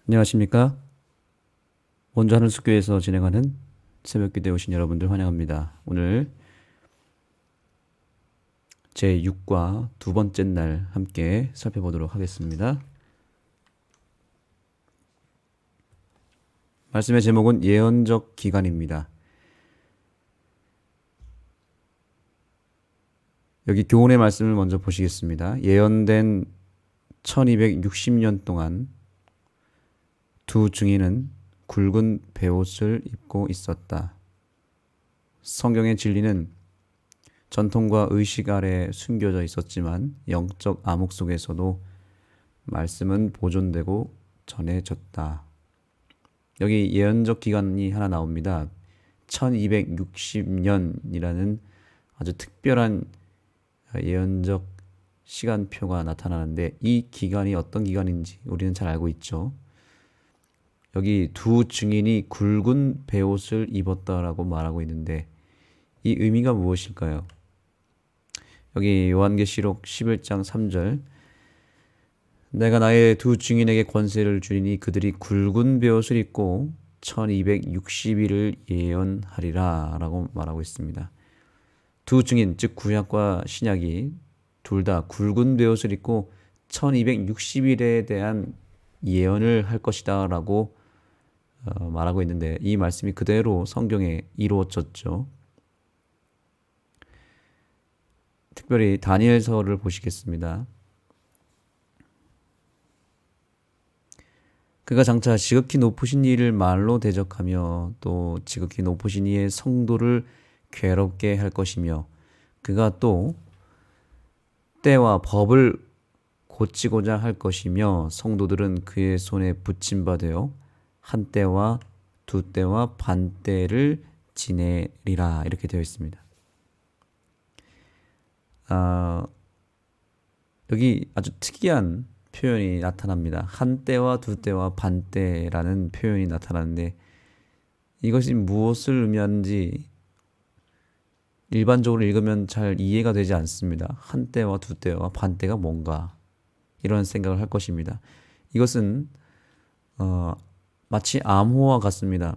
안녕하십니까? 원주 하늘숲교회에서 진행하는 새벽기도에 오신 여러분들 환영합니다. 오늘 제6과 두 번째 날 함께 살펴보도록 하겠습니다. 말씀의 제목은 예언적 기간입니다. 여기 교훈의 말씀을 먼저 보시겠습니다. 예언된 1260년 동안 두 증인은 굵은 베옷을 입고 있었다. 성경의 진리는 전통과 의식 아래 숨겨져 있었지만 영적 암흑 속에서도 말씀은 보존되고 전해졌다. 여기 예언적 기간이 하나 나옵니다. 1260년이라는 아주 특별한 예언적 시간표가 나타나는데 이 기간이 어떤 기간인지 우리는 잘 알고 있죠. 여기 두 증인이 굵은 베옷을 입었다라고 말하고 있는데 이 의미가 무엇일까요? 여기 요한계시록 11장 3절 내가 나의 두 증인에게 권세를 주리니 그들이 굵은 베옷을 입고 1260일을 예언하리라 라고 말하고 있습니다. 두 증인 즉 구약과 신약이 둘 다 굵은 베옷을 입고 1260일에 대한 예언을 할 것이다 라고 말하고 있는데 이 말씀이 그대로 성경에 이루어졌죠. 특별히 다니엘서를 보시겠습니다. 그가 장차 지극히 높으신 이를 말로 대적하며 또 지극히 높으신 이의 성도를 괴롭게 할 것이며 그가 또 때와 법을 고치고자 할 것이며 성도들은 그의 손에 붙임바 되어 한 때와 두 때와 반 때를 지내리라 이렇게 되어 있습니다. 여기 아주 특이한 표현이 나타납니다. 한 때와 두 때와 반 때라는 표현이 나타나는데 이것이 무엇을 의미하는지 일반적으로 읽으면 잘 이해가 되지 않습니다. 한 때와 두 때와 반 때가 뭔가 이런 생각을 할 것입니다. 이것은 마치 암호와 같습니다.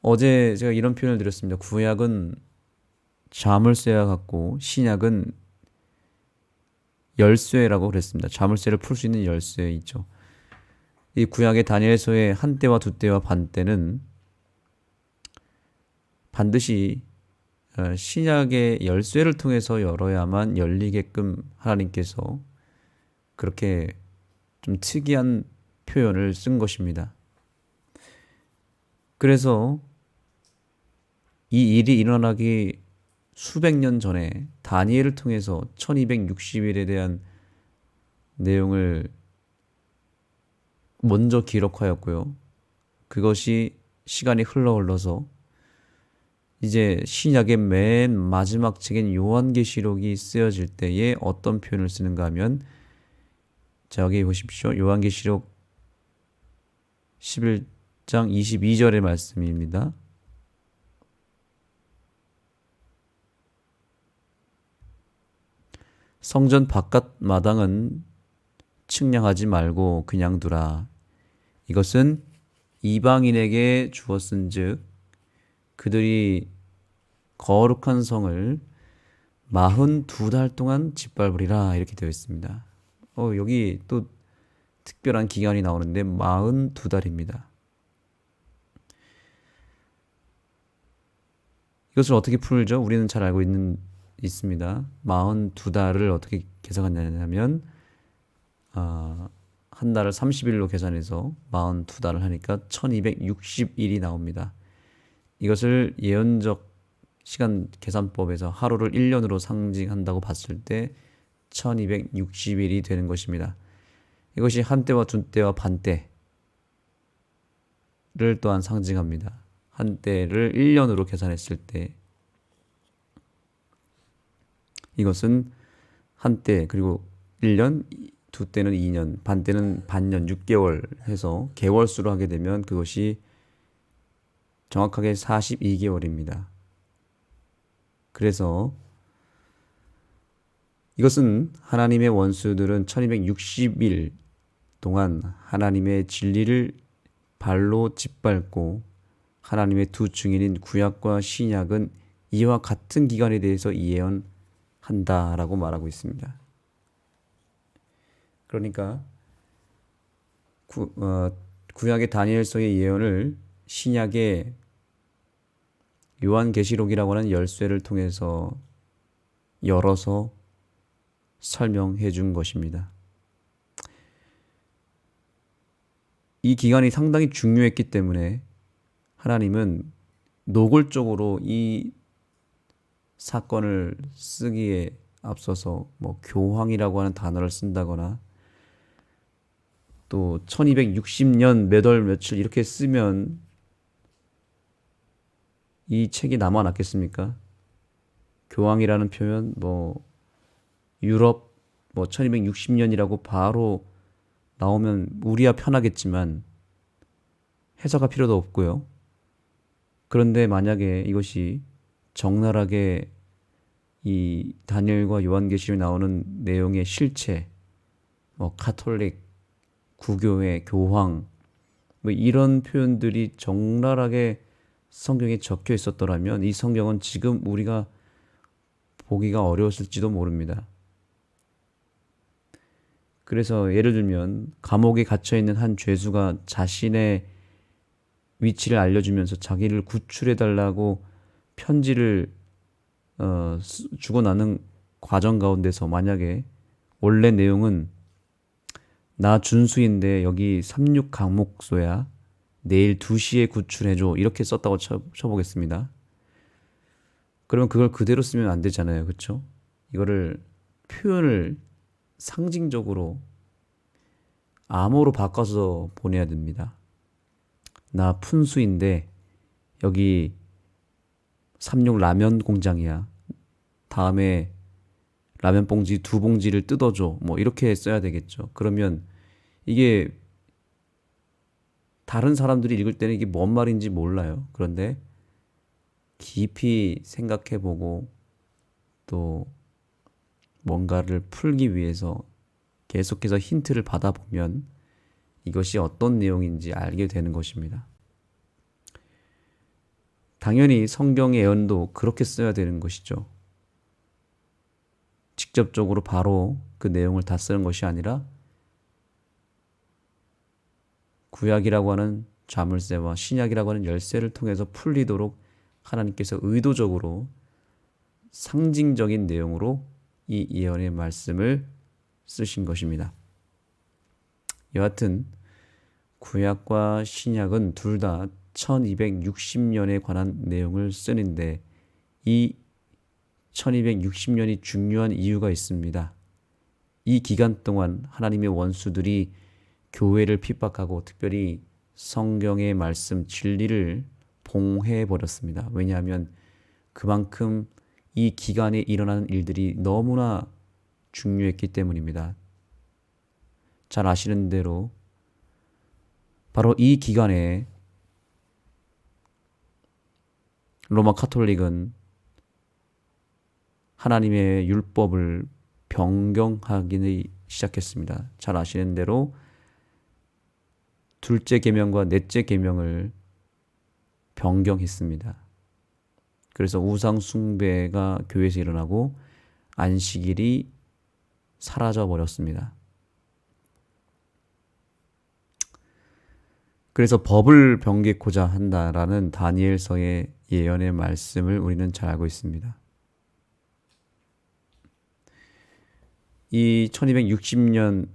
어제 제가 이런 표현을 드렸습니다. 구약은 자물쇠와 같고 신약은 열쇠라고 그랬습니다. 자물쇠를 풀 수 있는 열쇠 있죠. 이 구약의 다니엘서의 한 때와 두 때와 반 때는 반드시 신약의 열쇠를 통해서 열어야만 열리게끔 하나님께서 그렇게 좀 특이한 표현을 쓴 것입니다. 그래서 이 일이 일어나기 수백 년 전에 다니엘을 통해서 1260일에 대한 내용을 먼저 기록하였고요. 그것이 시간이 흘러서 이제 신약의 맨 마지막 책인 요한계시록이 쓰여질 때에 어떤 표현을 쓰는가 하면 자, 여기 보십시오. 요한계시록 11장 22절의 말씀입니다. 성전 바깥 마당은 측량하지 말고 그냥 두라. 이것은 이방인에게 주었은즉 그들이 거룩한 성을 42달 동안 짓밟으리라 이렇게 되어 있습니다. 여기 또 특별한 기간이 나오는데 42달입니다. 이것을 어떻게 풀죠? 우리는 잘 알고 있습니다. 42달을 어떻게 계산하냐면 한 달을 30일로 계산해서 42달을 하니까 1260일이 나옵니다. 이것을 예언적 시간 계산법에서 하루를 1년으로 상징한다고 봤을 때 1260일이 되는 것입니다. 이것이 한 때와 두 때와 반 때를 또한 상징합니다. 한 때를 1년으로 계산했을 때 이것은 한 때 그리고 1년, 두 때는 2년, 반 때는 반년, 6개월 해서 개월수로 하게 되면 그것이 정확하게 42개월입니다. 그래서 이것은 하나님의 원수들은 1260일 동안 하나님의 진리를 발로 짓밟고 하나님의 두 증인인 구약과 신약은 이와 같은 기간에 대해서 예언한다라고 말하고 있습니다. 그러니까 구약의 다니엘서의 예언을 신약의 요한계시록이라고 하는 열쇠를 통해서 열어서 설명해 준 것입니다. 이 기간이 상당히 중요했기 때문에 하나님은 노골적으로 이 사건을 쓰기에 앞서서 교황이라고 하는 단어를 쓴다거나 또 1260년 몇 월 며칠 이렇게 쓰면 이 책이 남아났겠습니까? 교황이라는 표현 유럽 1260년이라고 바로 나오면 우리야 편하겠지만 해석할 필요도 없고요. 그런데 만약에 이것이 적나라하게 이 다니엘과 요한계시록에 나오는 내용의 실체, 카톨릭, 구교회, 교황 이런 표현들이 적나라하게 성경에 적혀 있었더라면 이 성경은 지금 우리가 보기가 어려웠을지도 모릅니다. 그래서 예를 들면 감옥에 갇혀 있는 한 죄수가 자신의 위치를 알려주면서 자기를 구출해달라고 편지를 주고 나는 과정 가운데서 만약에 원래 내용은 나 준수인데 여기 36 강목소야 내일 2시에 구출해줘 이렇게 썼다고 쳐보겠습니다. 그러면 그걸 그대로 쓰면 안 되잖아요. 그렇죠? 이거를 표현을 상징적으로 암호로 바꿔서 보내야 됩니다. 나 푼수인데 여기 36 라면 공장이야. 다음에 라면 봉지 2봉지를 뜯어줘. 이렇게 써야 되겠죠. 그러면 이게 다른 사람들이 읽을 때는 이게 뭔 말인지 몰라요. 그런데 깊이 생각해보고 또 뭔가를 풀기 위해서 계속해서 힌트를 받아보면 이것이 어떤 내용인지 알게 되는 것입니다. 당연히 성경의 예언도 그렇게 써야 되는 것이죠. 직접적으로 바로 그 내용을 다 쓰는 것이 아니라 구약이라고 하는 자물쇠와 신약이라고 하는 열쇠를 통해서 풀리도록 하나님께서 의도적으로 상징적인 내용으로 이 예언의 말씀을 쓰신 것입니다. 여하튼 구약과 신약은 둘 다 1260년에 관한 내용을 쓰는데 이 1260년이 중요한 이유가 있습니다. 이 기간 동안 하나님의 원수들이 교회를 핍박하고 특별히 성경의 말씀 진리를 봉해버렸습니다. 왜냐하면 그만큼 이 기간에 일어나는 일들이 너무나 중요했기 때문입니다. 잘 아시는 대로 바로 이 기간에 로마 카톨릭은 하나님의 율법을 변경하기 시작했습니다. 잘 아시는 대로 둘째 계명과 넷째 계명을 변경했습니다. 그래서 우상 숭배가 교회에서 일어나고 안식일이 사라져 버렸습니다. 그래서 법을 변개코자 한다라는 다니엘서의 예언의 말씀을 우리는 잘 알고 있습니다. 이 1260년의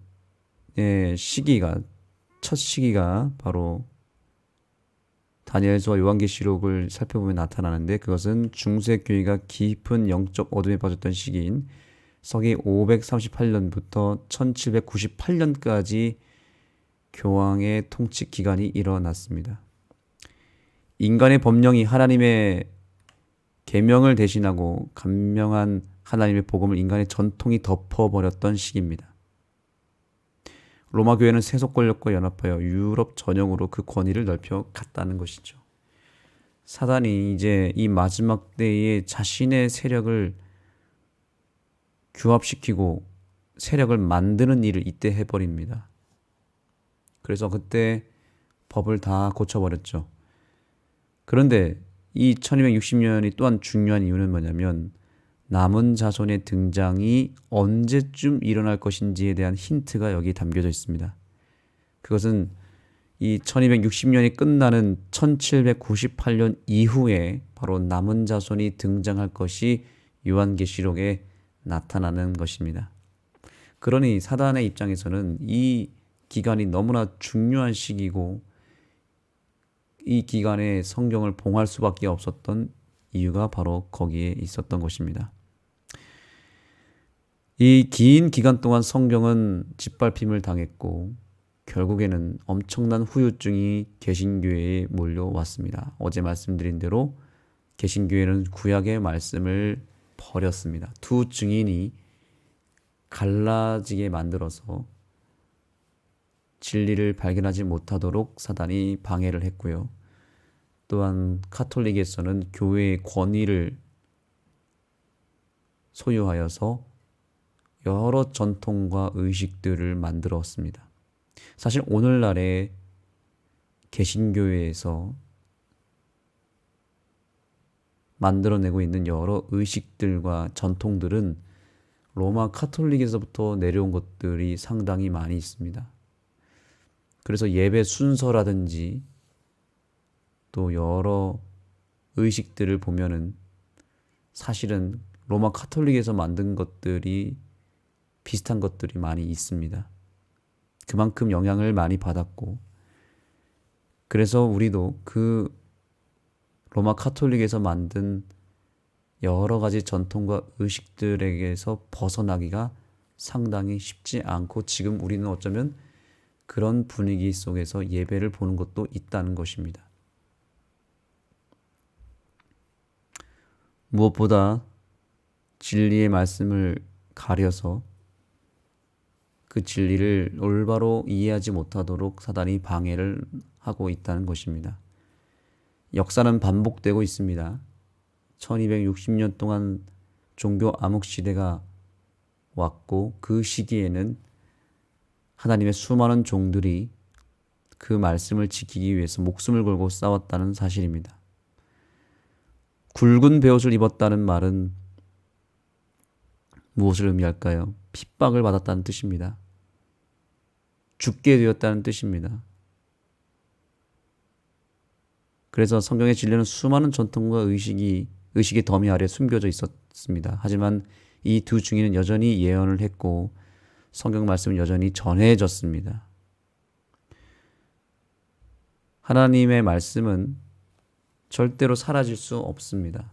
첫 시기가 바로 다니엘서와 요한계시록을 살펴보면 나타나는데 그것은 중세교회가 깊은 영적 어둠에 빠졌던 시기인 서기 538년부터 1798년까지 교황의 통치 기간이 일어났습니다. 인간의 법령이 하나님의 계명을 대신하고 간명한 하나님의 복음을 인간의 전통이 덮어버렸던 시기입니다. 로마 교회는 세속 권력과 연합하여 유럽 전역으로 그 권위를 넓혀 갔다는 것이죠. 사단이 이제 이 마지막 때에 자신의 세력을 규합시키고 세력을 만드는 일을 이때 해버립니다. 그래서 그때 법을 다 고쳐버렸죠. 그런데 이 1260년이 또한 중요한 이유는 뭐냐면 남은 자손의 등장이 언제쯤 일어날 것인지에 대한 힌트가 여기 담겨져 있습니다. 그것은 이 1260년이 끝나는 1798년 이후에 바로 남은 자손이 등장할 것이 요한계시록에 나타나는 것입니다. 그러니 사단의 입장에서는 이 기간이 너무나 중요한 시기고 이 기간에 성경을 봉할 수밖에 없었던 이유가 바로 거기에 있었던 것입니다. 이 긴 기간 동안 성경은 짓밟힘을 당했고 결국에는 엄청난 후유증이 개신교회에 몰려왔습니다. 어제 말씀드린 대로 개신교회는 구약의 말씀을 버렸습니다. 두 증인이 갈라지게 만들어서 진리를 발견하지 못하도록 사단이 방해를 했고요. 또한 카톨릭에서는 교회의 권위를 소유하여서 여러 전통과 의식들을 만들었습니다. 사실 오늘날의 개신교회에서 만들어내고 있는 여러 의식들과 전통들은 로마 카톨릭에서부터 내려온 것들이 상당히 많이 있습니다. 그래서 예배 순서라든지 또 여러 의식들을 보면은 사실은 로마 카톨릭에서 만든 것들이 비슷한 것들이 많이 있습니다. 그만큼 영향을 많이 받았고, 그래서 우리도 그 로마 카톨릭에서 만든 여러 가지 전통과 의식들에게서 벗어나기가 상당히 쉽지 않고 지금 우리는 어쩌면 그런 분위기 속에서 예배를 보는 것도 있다는 것입니다. 무엇보다 진리의 말씀을 가려서 그 진리를 올바로 이해하지 못하도록 사단이 방해를 하고 있다는 것입니다. 역사는 반복되고 있습니다. 1260년 동안 종교 암흑 시대가 왔고 그 시기에는 하나님의 수많은 종들이 그 말씀을 지키기 위해서 목숨을 걸고 싸웠다는 사실입니다. 굵은 베옷을 입었다는 말은 무엇을 의미할까요? 핍박을 받았다는 뜻입니다. 죽게 되었다는 뜻입니다. 그래서 성경의 진리는 수많은 전통과 의식의 더미 아래 숨겨져 있었습니다. 하지만 이 두 증인은 여전히 예언을 했고 성경 말씀은 여전히 전해졌습니다. 하나님의 말씀은 절대로 사라질 수 없습니다.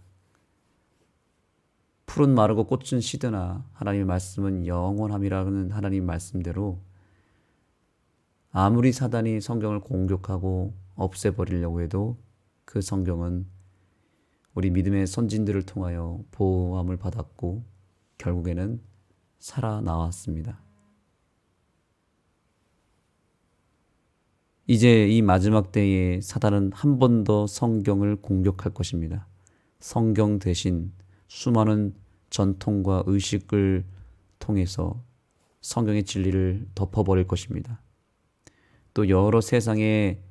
풀은 마르고 꽃은 시드나 하나님의 말씀은 영원함이라는 하나님 말씀대로 아무리 사단이 성경을 공격하고 없애버리려고 해도 그 성경은 우리 믿음의 선진들을 통하여 보호함을 받았고 결국에는 살아나왔습니다. 이제 이 마지막 때에 사단은 한 번 더 성경을 공격할 것입니다. 성경 대신 수많은 전통과 의식을 통해서 성경의 진리를 덮어버릴 것입니다. 또 여러 세상의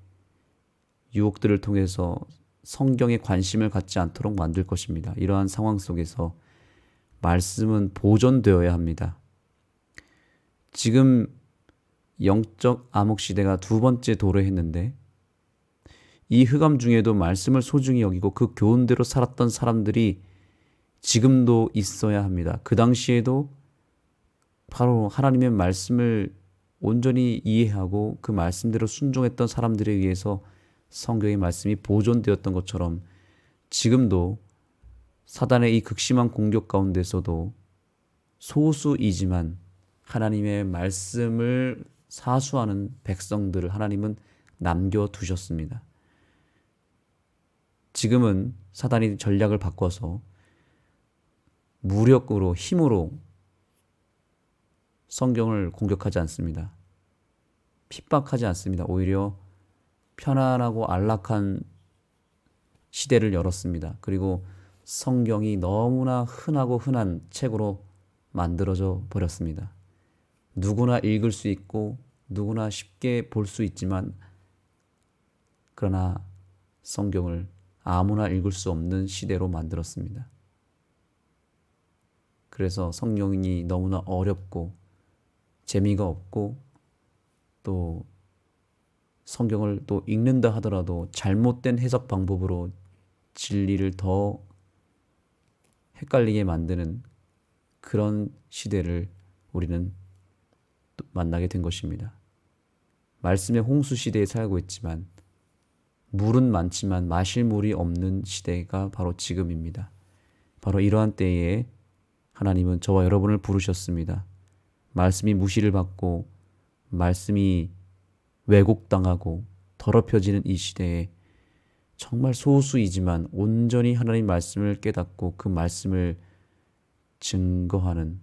유혹들을 통해서 성경에 관심을 갖지 않도록 만들 것입니다. 이러한 상황 속에서 말씀은 보존되어야 합니다. 지금 영적 암흑 시대가 두 번째 도래했는데 이 흑암 중에도 말씀을 소중히 여기고 그 교훈대로 살았던 사람들이 지금도 있어야 합니다. 그 당시에도 바로 하나님의 말씀을 온전히 이해하고 그 말씀대로 순종했던 사람들에 의해서 성경의 말씀이 보존되었던 것처럼 지금도 사단의 이 극심한 공격 가운데서도 소수이지만 하나님의 말씀을 사수하는 백성들을 하나님은 남겨두셨습니다. 지금은 사단이 전략을 바꿔서 무력으로 힘으로 성경을 공격하지 않습니다. 핍박하지 않습니다. 오히려 편안하고 안락한 시대를 열었습니다. 그리고 성경이 너무나 흔하고 흔한 책으로 만들어져 버렸습니다. 누구나 읽을 수 있고 누구나 쉽게 볼 수 있지만 그러나 성경을 아무나 읽을 수 없는 시대로 만들었습니다. 그래서 성경이 너무나 어렵고 재미가 없고 또 성경을 또 읽는다 하더라도 잘못된 해석 방법으로 진리를 더 헷갈리게 만드는 그런 시대를 우리는 또 만나게 된 것입니다. 말씀의 홍수 시대에 살고 있지만 물은 많지만 마실 물이 없는 시대가 바로 지금입니다. 바로 이러한 때에 하나님은 저와 여러분을 부르셨습니다. 말씀이 무시를 받고 말씀이 왜곡당하고 더럽혀지는 이 시대에 정말 소수이지만 온전히 하나님 말씀을 깨닫고 그 말씀을 증거하는,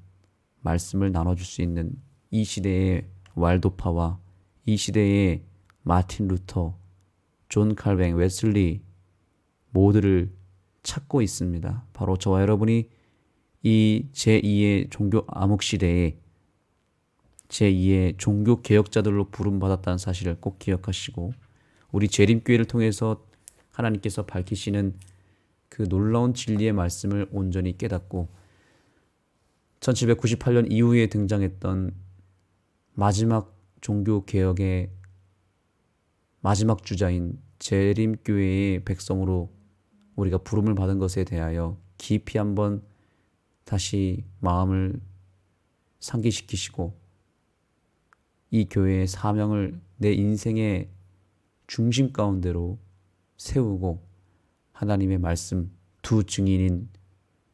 말씀을 나눠줄 수 있는 이 시대의 왈도파와 이 시대의 마틴 루터, 존 칼뱅, 웨슬리 모두를 찾고 있습니다. 바로 저와 여러분이 이 제2의 종교 암흑 시대에 제2의 종교 개혁자들로 부름받았다는 사실을 꼭 기억하시고, 우리 재림교회를 통해서 하나님께서 밝히시는 그 놀라운 진리의 말씀을 온전히 깨닫고 1798년 이후에 등장했던 마지막 종교 개혁의 마지막 주자인 재림교회의 백성으로 우리가 부름을 받은 것에 대하여 깊이 한번 다시 마음을 상기시키시고 이 교회의 사명을 내 인생의 중심 가운데로 세우고 하나님의 말씀 두 증인인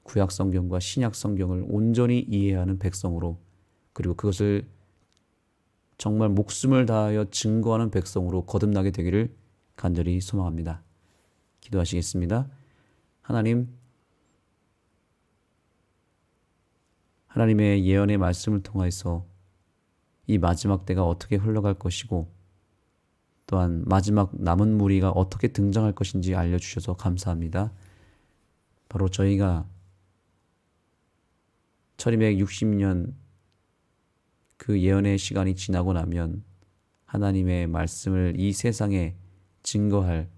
구약 성경과 신약 성경을 온전히 이해하는 백성으로, 그리고 그것을 정말 목숨을 다하여 증거하는 백성으로 거듭나게 되기를 간절히 소망합니다. 기도하시겠습니다. 하나님의 예언의 말씀을 통해서 이 마지막 때가 어떻게 흘러갈 것이고 또한 마지막 남은 무리가 어떻게 등장할 것인지 알려주셔서 감사합니다. 바로 저희가 1260년 그 예언의 시간이 지나고 나면 하나님의 말씀을 이 세상에 증거할,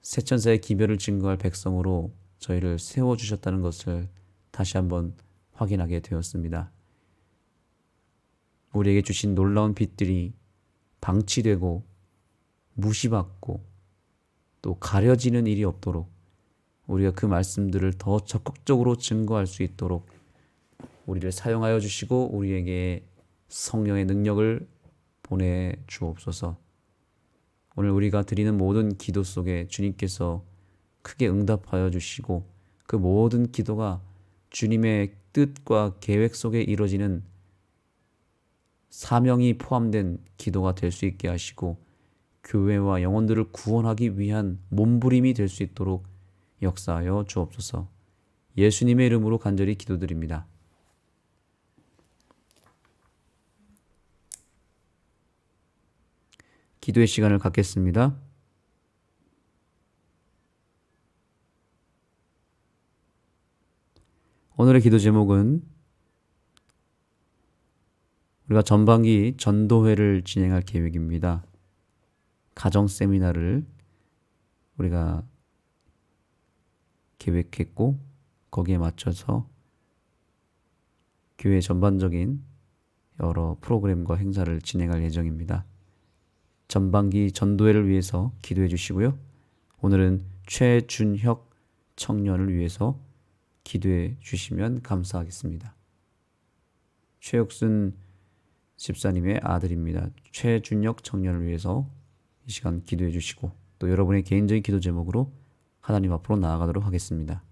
세천사의 기별을 증거할 백성으로 저희를 세워주셨다는 것을 다시 한번 확인하게 되었습니다. 우리에게 주신 놀라운 빛들이 방치되고 무시받고 또 가려지는 일이 없도록 우리가 그 말씀들을 더 적극적으로 증거할 수 있도록 우리를 사용하여 주시고 우리에게 성령의 능력을 보내 주옵소서. 오늘 우리가 드리는 모든 기도 속에 주님께서 크게 응답하여 주시고 그 모든 기도가 주님의 뜻과 계획 속에 이루어지는 사명이 포함된 기도가 될 수 있게 하시고 교회와 영혼들을 구원하기 위한 몸부림이 될 수 있도록 역사하여 주옵소서. 예수님의 이름으로 간절히 기도드립니다. 기도의 시간을 갖겠습니다. 오늘의 기도 제목은 우리가 전반기 전도회를 진행할 계획입니다. 가정 세미나를 우리가 계획했고 거기에 맞춰서 교회 전반적인 여러 프로그램과 행사를 진행할 예정입니다. 전반기 전도회를 위해서 기도해 주시고요. 오늘은 최준혁 청년을 위해서 기도해 주시면 감사하겠습니다. 최혁순 집사님의 아들입니다. 최준혁 청년을 위해서 이 시간 기도해 주시고 또 여러분의 개인적인 기도 제목으로 하나님 앞으로 나아가도록 하겠습니다.